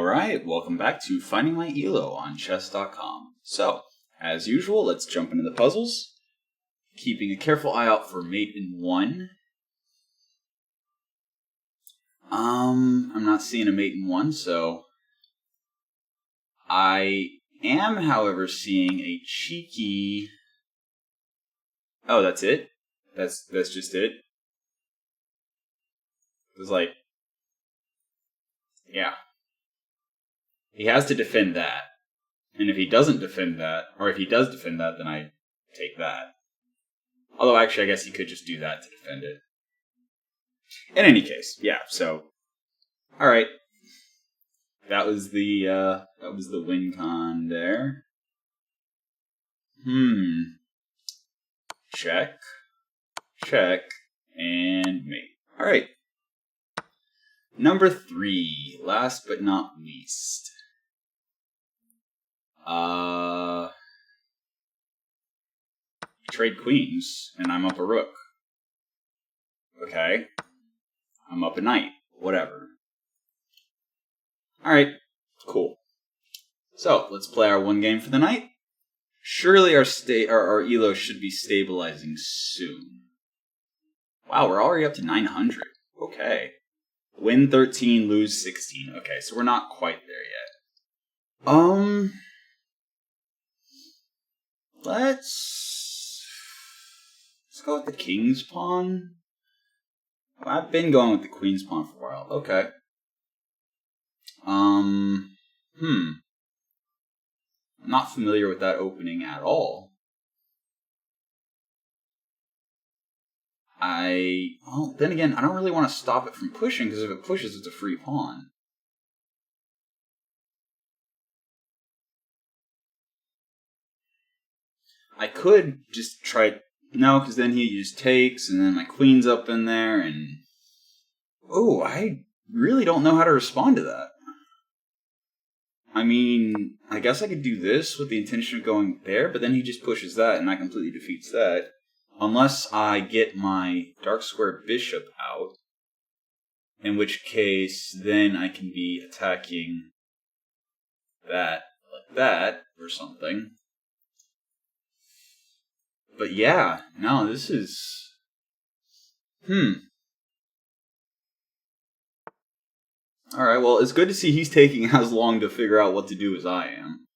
Alright, welcome back to Finding My ELO on chess.com. So, as usual, let's jump into the puzzles. Keeping a careful eye out for mate in 1. I'm not seeing a mate in 1, so... I am, however, seeing a cheeky... Oh, that's it? That's just it? It's like... Yeah. He has to defend that. And if he doesn't defend that, or if he does defend that, then I take that. Although, actually, I guess he could just do that to defend it. In any case, yeah, so... Alright. That was the win con there. Check. Check. And mate. Alright. Number 3. Last but not least. Trade queens, and I'm up a rook. Okay. I'm up a knight. Whatever. Alright. Cool. So, let's play our one game for the night. Surely our ELO should be stabilizing soon. Wow, we're already up to 900. Okay. Win 13, lose 16. Okay, so we're not quite there yet. Let's go with the king's pawn. Well, I've been going with the queen's pawn for a while. Okay. I'm not familiar with that opening at all. Well, then again, I don't really want to stop it from pushing, because if it pushes, it's a free pawn. I could just try... No, because then he just takes, and then my queen's up in there, and... Oh, I really don't know how to respond to that. I mean, I guess I could do this with the intention of going there, but then he just pushes that, and that completely defeats that. Unless I get my dark square bishop out, in which case then I can be attacking that like that or something. But yeah, no, this is... Alright, well, it's good to see he's taking as long to figure out what to do as I am.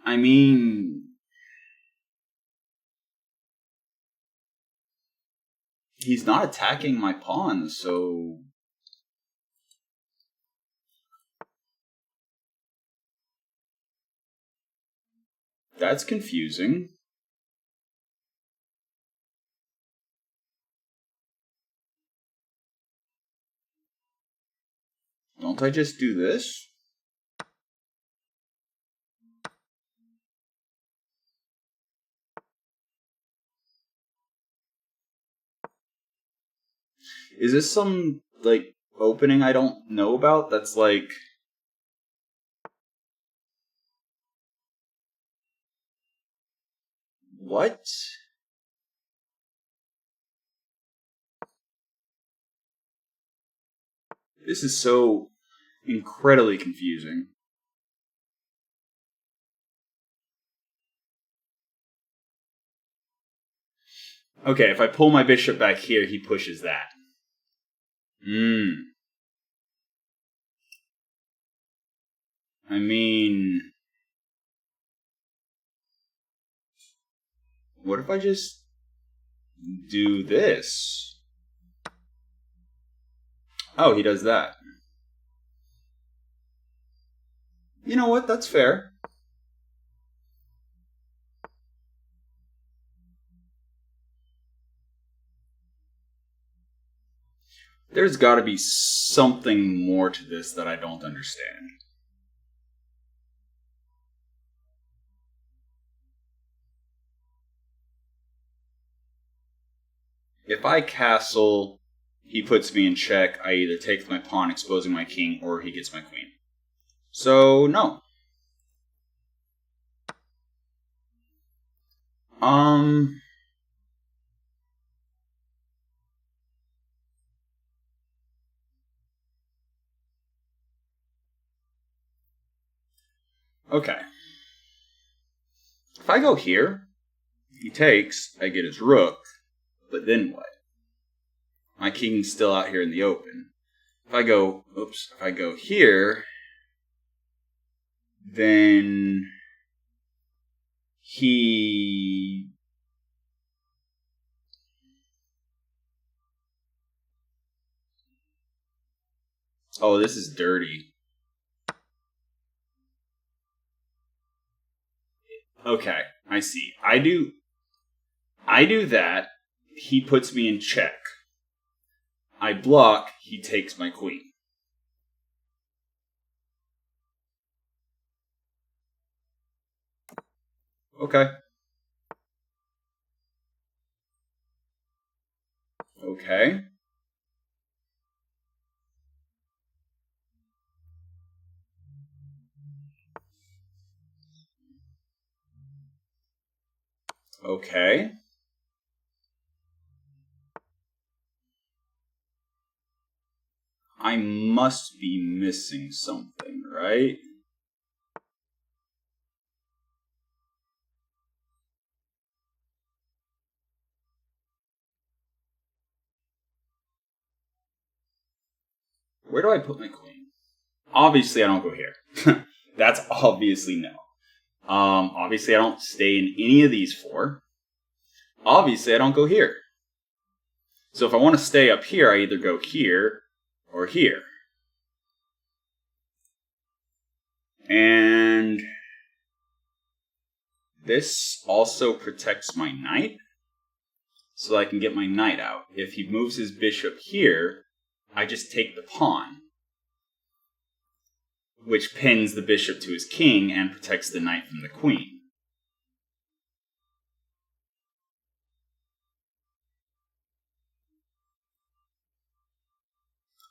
I mean... He's not attacking my pawn, so... That's confusing. Don't I just do this? Is this some, like, opening I don't know about that's like... What? This is so incredibly confusing. Okay, if I pull my bishop back here, he pushes that. I mean... What if I just do this? Oh, he does that. You know what? That's fair. There's got to be something more to this that I don't understand. If I castle, he puts me in check. I either take my pawn, exposing my king, or he gets my queen. So, no. Okay. If I go here, he takes, I get his rook, but then what? My king's still out here in the open. If I go here, then he... Oh, this is dirty. Okay, I see. I do that. He puts me in check. I block. He takes my queen. Okay. Okay. Okay. I must be missing something, right? Where do I put my queen? Obviously, I don't go here. That's obviously no. Obviously, I don't stay in any of these four. Obviously, I don't go here. So if I want to stay up here, I either go here or here. And this also protects my knight, so I can get my knight out. If he moves his bishop here, I just take the pawn, which pins the bishop to his king and protects the knight from the queen.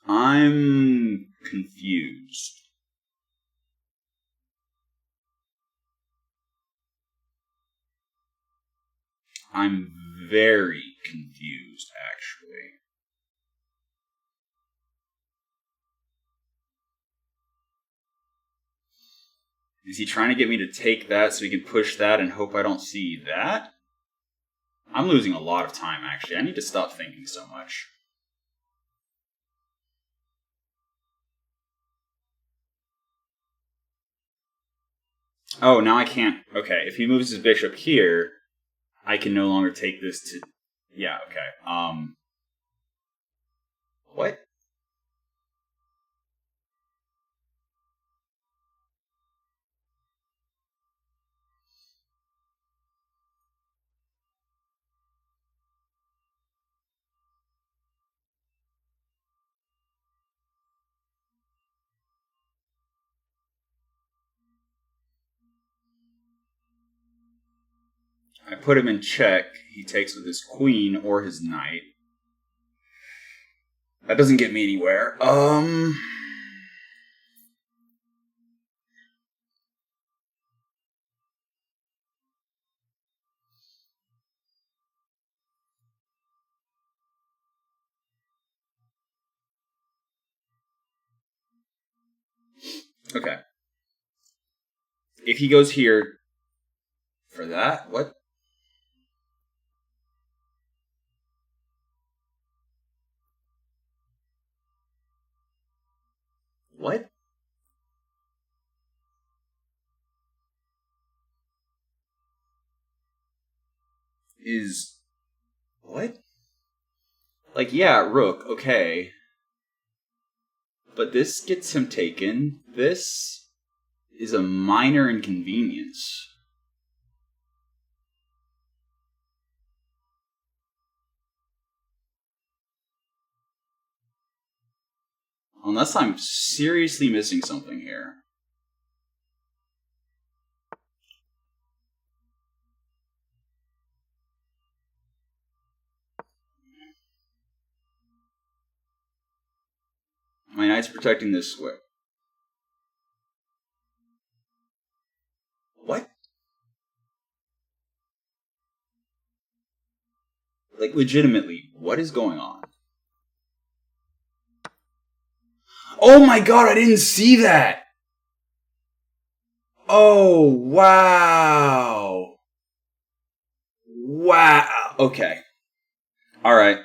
I'm confused. I'm very confused, actually. Is he trying to get me to take that so he can push that and hope I don't see that? I'm losing a lot of time, actually. I need to stop thinking so much. Oh, now I can't. Okay, if he moves his bishop here, I can no longer take this to... Yeah, okay. What? I put him in check. He takes with his queen or his knight. That doesn't get me anywhere. Okay. If he goes here for that, what? What? Is... What? Like, yeah, rook, okay. But this gets him taken. This is a minor inconvenience. Unless I'm seriously missing something here. My knight's protecting this square. What? Like, legitimately, what is going on? Oh my god, I didn't see that! Oh, wow. Wow. Okay. All right.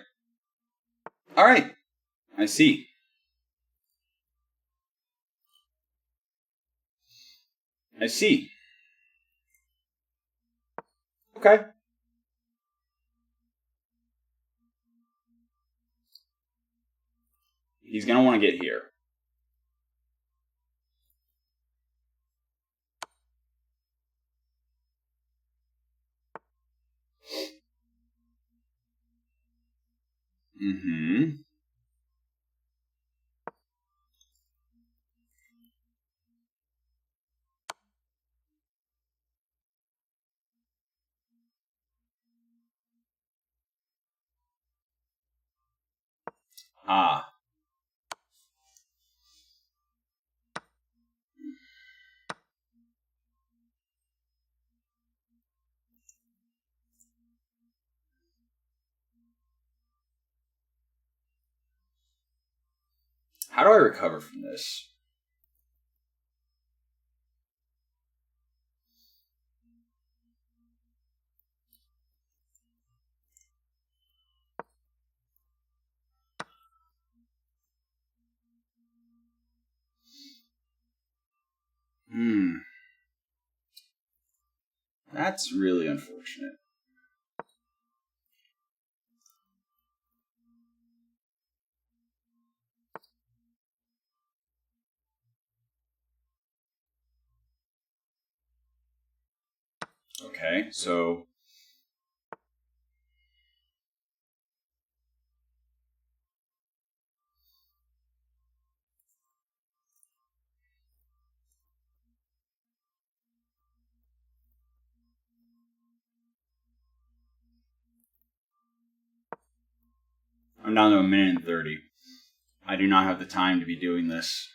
All right. I see. I see. Okay. He's going to want to get here. Mm-hmm. Ah. How do I recover from this? That's really unfortunate. Okay, so... I'm down to 1 minute and 30. I do not have the time to be doing this.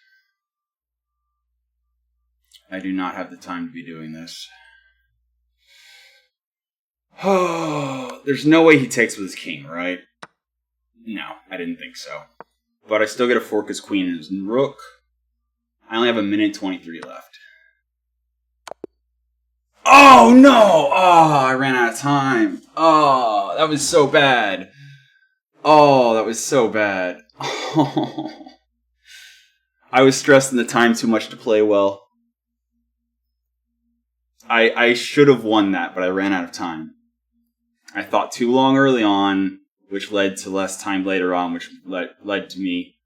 I do not have the time to be doing this. Oh, there's no way he takes with his king, right? No, I didn't think so. But I still get a fork his queen and his rook. I only have 1:23 left. Oh, no! Oh, I ran out of time. Oh, that was so bad. Oh, that was so bad. Oh. I was stressing the time too much to play well. I should have won that, but I ran out of time. I thought too long early on, which led to less time later on, which led to me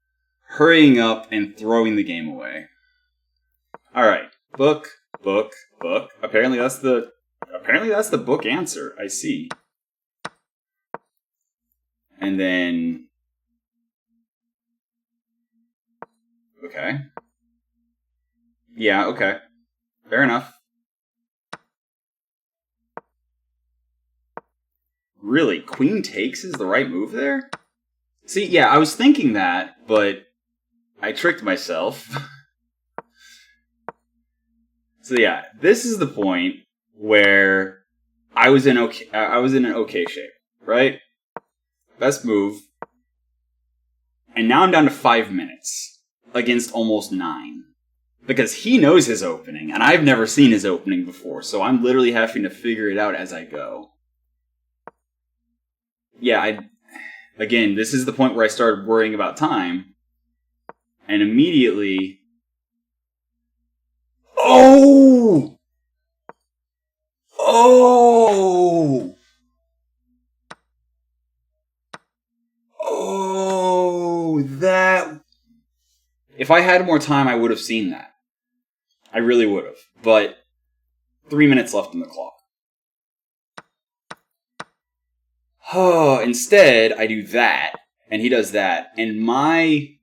hurrying up and throwing the game away. Alright. Book. Apparently that's the book answer. I see. And then... Okay. Yeah, okay. Fair enough. Really? Queen takes is the right move there? See, yeah, I was thinking that, but I tricked myself. So yeah, this is the point where I was in an okay shape, right? Best move. And now I'm down to 5 minutes against almost 9. Because he knows his opening, and I've never seen his opening before, so I'm literally having to figure it out as I go. Yeah, again, this is the point where I started worrying about time. And immediately... Oh! Oh! Oh, that... If I had more time, I would have seen that. I really would have. But 3 minutes left on the clock. Oh, instead, I do that, and he does that, and my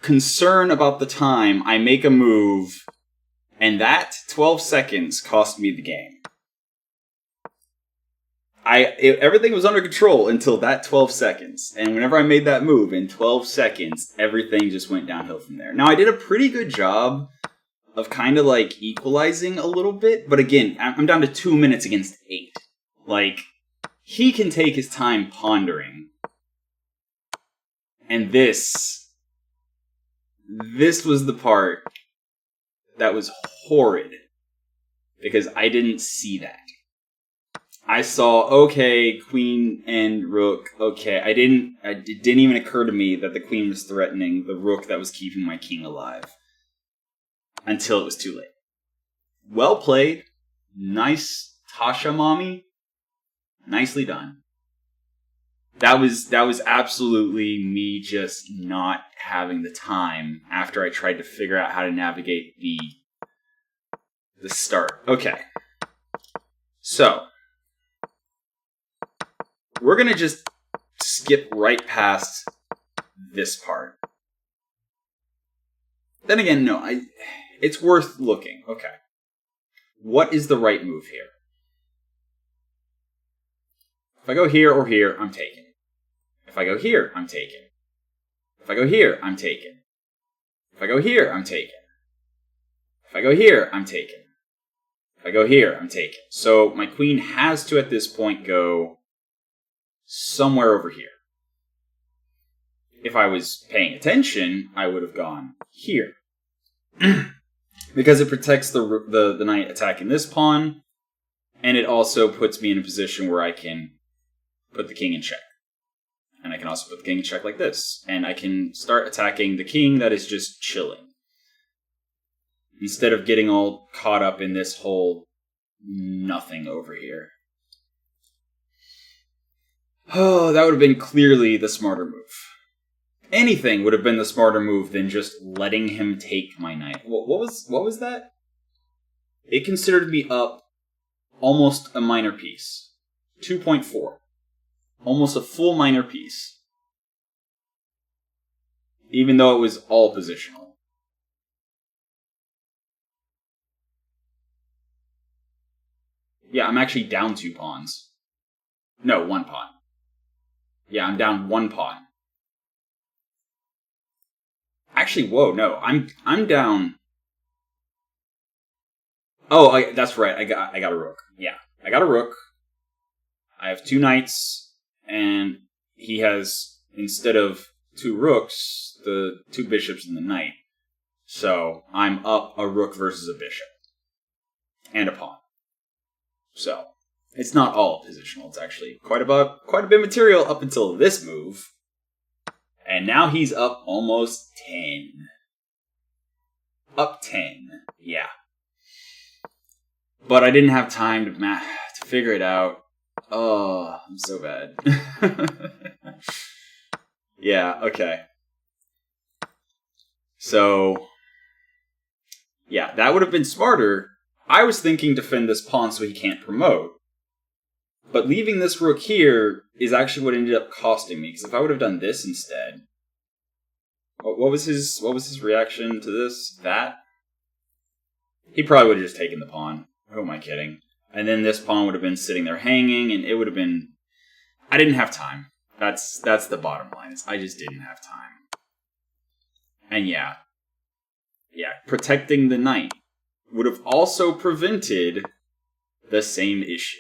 concern about the time, I make a move, and that 12 seconds cost me the game. Everything was under control until that 12 seconds, and whenever I made that move, in 12 seconds, everything just went downhill from there. Now, I did a pretty good job of kind of, like, equalizing a little bit, but again, I'm down to 2 minutes against 8. Like, he can take his time pondering. And this was the part that was horrid. Because I didn't see that. I saw, okay, queen and rook. Okay, it didn't even occur to me that the queen was threatening the rook that was keeping my king alive. Until it was too late. Well played. Nice, Tasha mommy. Nicely done. That was absolutely me just not having the time after I tried to figure out how to navigate the start. Okay. So, we're going to just skip right past this part. Then again, no, it's worth looking. Okay. What is the right move here? If I go here or here, I'm taken. If I go here, I'm taken. If I go here, I'm taken. If I go here, I'm taken. If I go here, I'm taken. If I go here, I'm taken. So my queen has to, at this point, go somewhere over here. If I was paying attention, I would have gone here. Because it protects the knight attacking this pawn, and it also puts me in a position where I can put the king in check. And I can also put the king in check like this. And I can start attacking the king that is just chilling. Instead of getting all caught up in this whole nothing over here. Oh, that would have been clearly the smarter move. Anything would have been the smarter move than just letting him take my knight. What was that? It considered me up almost a minor piece. 2.4. Almost a full minor piece. Even though it was all positional. Yeah, I'm actually down 2 pawns. No, 1 pawn. Yeah, I'm down 1 pawn. Actually, whoa, no, I'm down. Oh, that's right. I got a rook. Yeah, I got a rook. I have 2 knights, and he has, instead of 2 rooks, the 2 bishops and the knight. So I'm up a rook versus a bishop and a pawn. So it's not all positional. It's actually quite a bit of material up until this move. And now he's up almost 10. Up 10. Yeah. But I didn't have time to figure it out. Oh, I'm so bad. Yeah, okay. So, yeah, that would have been smarter. I was thinking defend this pawn so he can't promote. But leaving this rook here is actually what ended up costing me. Because if I would have done this instead... What was his reaction to this? That? He probably would have just taken the pawn. Who am I kidding? And then this pawn would have been sitting there hanging, and it would have been... I didn't have time. That's the bottom line. I just didn't have time. And yeah, protecting the knight would have also prevented the same issue.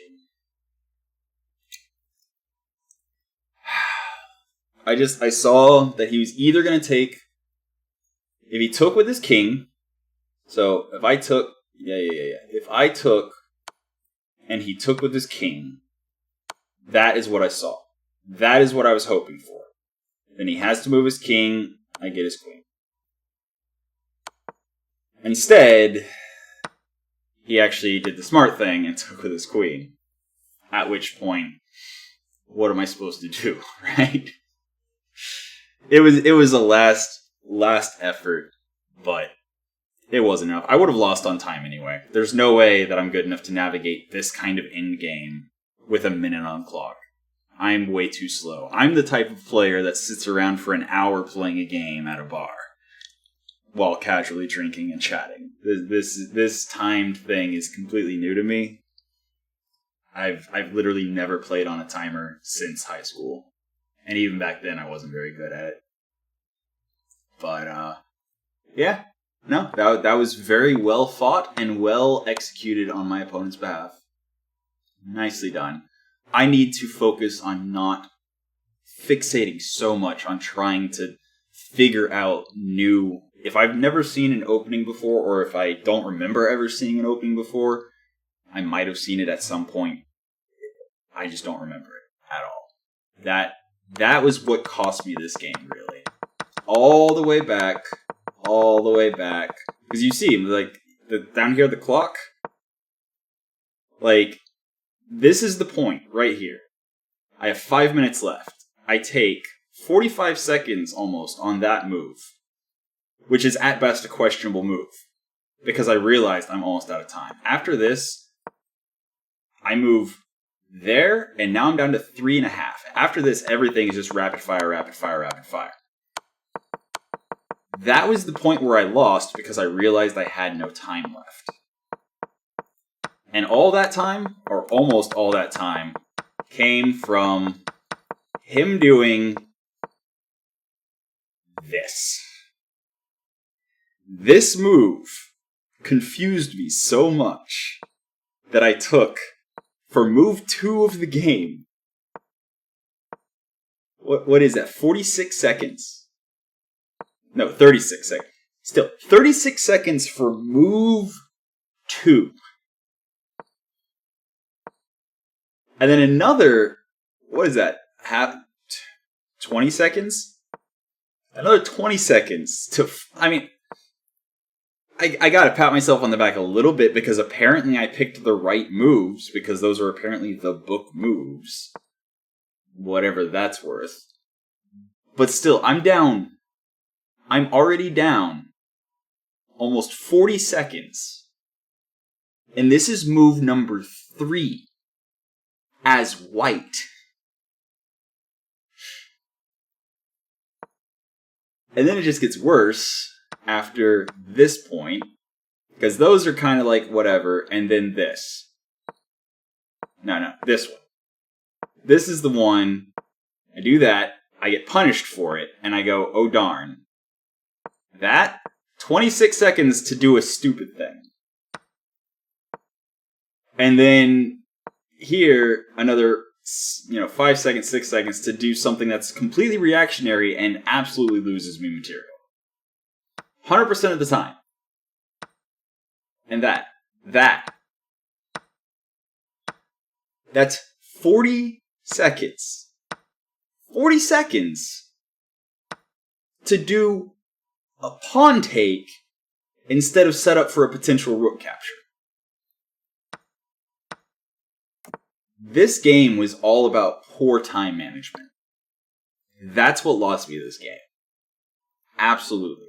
I saw that he was either going to take... If he took with his king... So, if I took... If I took... And he took with his king... That is what I saw. That is what I was hoping for. Then he has to move his king. I get his queen. Instead... He actually did the smart thing and took with his queen. At which point... What am I supposed to do, right? It was a last effort, but it wasn't enough. I would have lost on time anyway. There's no way that I'm good enough to navigate this kind of endgame with a minute on clock. I'm way too slow. I'm the type of player that sits around for an hour playing a game at a bar while casually drinking and chatting. This timed thing is completely new to me. I've literally never played on a timer since high school. And even back then, I wasn't very good at it. But, yeah. No, that was very well fought and well executed on my opponent's behalf. Nicely done. I need to focus on not fixating so much on trying to figure out new if I've never seen an opening before, or if I don't remember ever seeing an opening before, I might have seen it at some point. I just don't remember it at all. That was what cost me this game, really. All the way back. Because you see, like, down here, the clock. Like, this is the point right here. I have 5 minutes left. I take 45 seconds almost on that move, which is at best a questionable move, because I realized I'm almost out of time. After this, I move there, and now I'm down to 3.5. After this, everything is just rapid fire. That was the point where I lost because I realized I had no time left. And all that time, or almost all that time, came from him doing this. This move confused me so much that I took, for move 2 of the game, what is that, 46 seconds? No, 36 seconds. Still, 36 seconds for move 2. And then another, what is that, 20 seconds? Another 20 seconds to, I gotta pat myself on the back a little bit, because apparently I picked the right moves, because those are apparently the book moves. Whatever that's worth. But still, I'm already down almost 40 seconds. And this is move number 3 as white. And then it just gets worse after this point, because those are kind of like whatever, and then this. No, this one. This is the one. I do that, I get punished for it, and I go, oh darn. That, 26 seconds to do a stupid thing. And then here, another 5 seconds, 6 seconds to do something that's completely reactionary and absolutely loses me material. 100% of the time. And that's 40 seconds. 40 seconds to do a pawn take instead of set up for a potential rook capture. This game was all about poor time management. That's what lost me this game. Absolutely.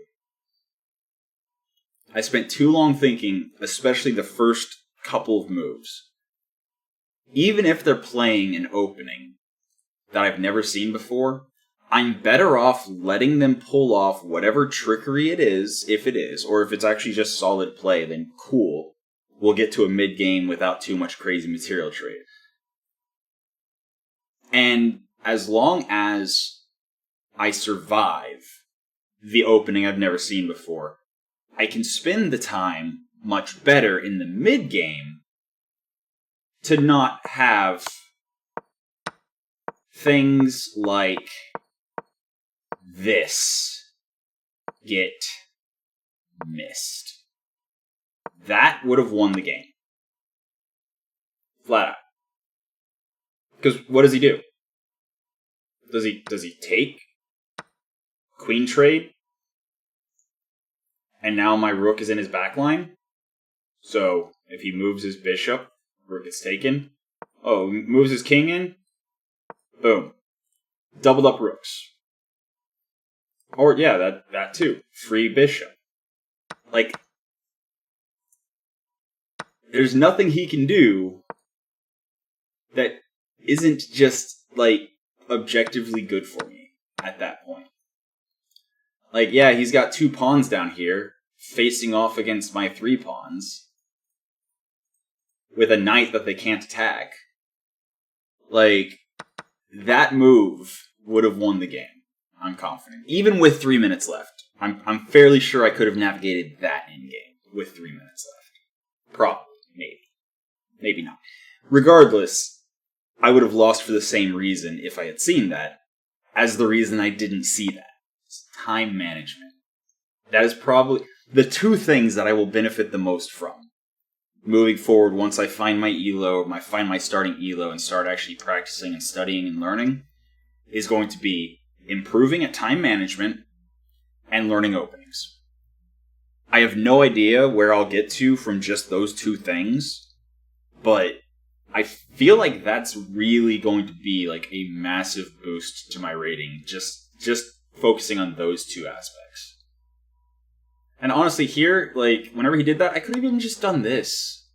I spent too long thinking, especially the first couple of moves. Even if they're playing an opening that I've never seen before, I'm better off letting them pull off whatever trickery it is, if it is, or if it's actually just solid play, then cool. We'll get to a mid-game without too much crazy material trade. And as long as I survive the opening I've never seen before, I can spend the time much better in the mid-game to not have things like this get missed. That would have won the game. Flat out. Because what does he do? Does he take queen trade? And now my rook is in his backline? So if he moves his bishop, rook gets taken. Oh, moves his king in? Boom. Doubled up rooks. Or yeah, that too. Free bishop. Like, there's nothing he can do that isn't just, like, objectively good for me at that point. Like, yeah, he's got 2 pawns down here facing off against my 3 pawns with a knight that they can't attack. Like, that move would have won the game. I'm confident. Even with 3 minutes left. I'm fairly sure I could have navigated that in-game with 3 minutes left. Probably. Maybe. Maybe not. Regardless, I would have lost for the same reason if I had seen that, as the reason I didn't see that. It's time management. That is probably the two things that I will benefit the most from. Moving forward, once I find my ELO, find my starting ELO and start actually practicing and studying and learning, is going to be improving at time management and learning openings. I have no idea where I'll get to from just those two things, but I feel like that's really going to be like a massive boost to my rating, just focusing on those two aspects. And honestly, here, like, whenever he did that, I could have even just done this.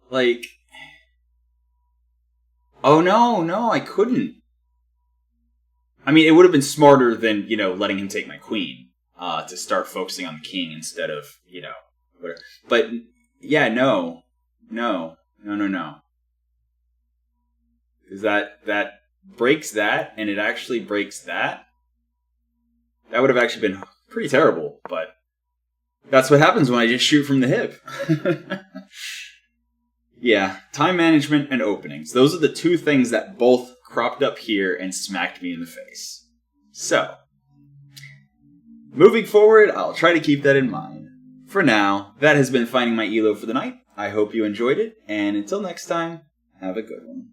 Like, oh no, I couldn't. I mean, it would have been smarter than, letting him take my queen, to start focusing on the king instead of, whatever. But, yeah, no. Because that breaks that, and it actually breaks that. That would have actually been pretty terrible, but that's what happens when I just shoot from the hip. Yeah, time management and openings. Those are the two things that both cropped up here and smacked me in the face. So, moving forward, I'll try to keep that in mind. For now, that has been Finding My ELO for the night. I hope you enjoyed it, and until next time, have a good one.